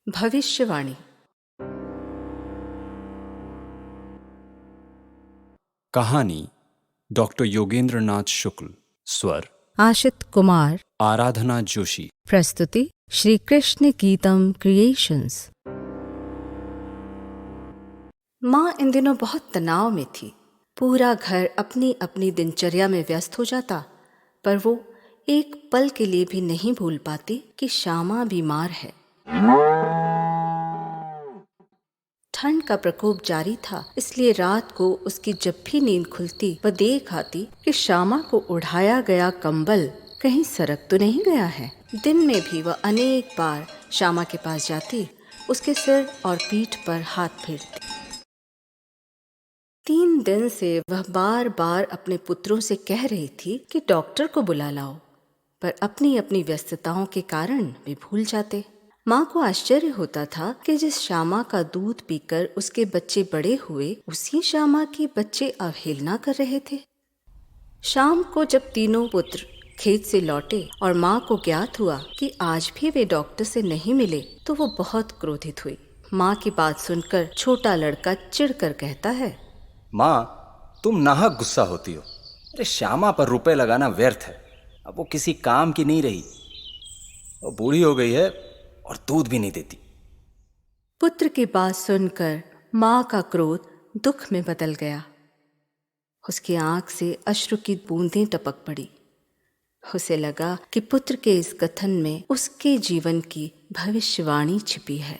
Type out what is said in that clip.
भविष्यवाणी। कहानी डॉक्टर योगेंद्र नाथ शुक्ल। स्वर आशित कुमार। आराधना जोशी। प्रस्तुति श्री कृष्ण गीतम क्रिएशंस। माँ इन दिनों बहुत तनाव में थी। पूरा घर अपनी अपनी दिनचर्या में व्यस्त हो जाता, पर वो एक पल के लिए भी नहीं भूल पाती कि श्यामा बीमार है। ठंड का प्रकोप जारी था, इसलिए रात को उसकी जब भी नींद खुलती वह देख आती कि श्यामा को उड़ाया गया कंबल कहीं सरक तो नहीं गया है। दिन में भी वह अनेक बार श्यामा के पास जाती, उसके सिर और पीठ पर हाथ फेरती। 3 दिन से वह बार बार अपने पुत्रों से कह रही थी कि डॉक्टर को बुला लाओ, पर अपनी अपनी व्यस्तताओं के कारण वे भूल जाते। माँ को आश्चर्य होता था कि जिस श्यामा का दूध पीकर उसके बच्चे बड़े हुए, उसी श्यामा के बच्चे अवहेलना कर रहे थे। शाम को जब तीनों पुत्र खेत से लौटे और माँ को ज्ञात हुआ कि आज भी वे डॉक्टर से नहीं मिले, तो वो बहुत क्रोधित हुई। माँ की बात सुनकर छोटा लड़का चिढ़कर कहता है, माँ, तुम नाहक गुस्सा होती हो। अरे श्यामा पर रुपए लगाना व्यर्थ है। अब वो किसी काम की नहीं रही। वो बूढ़ी हो गई है और दूध भी नहीं देती। पुत्र की बात सुनकर माँ का क्रोध दुख में बदल गया। उसकी आंख से अश्रु की बूंदें टपक पड़ी। उसे लगा कि पुत्र के इस कथन में उसके जीवन की भविष्यवाणी छिपी है।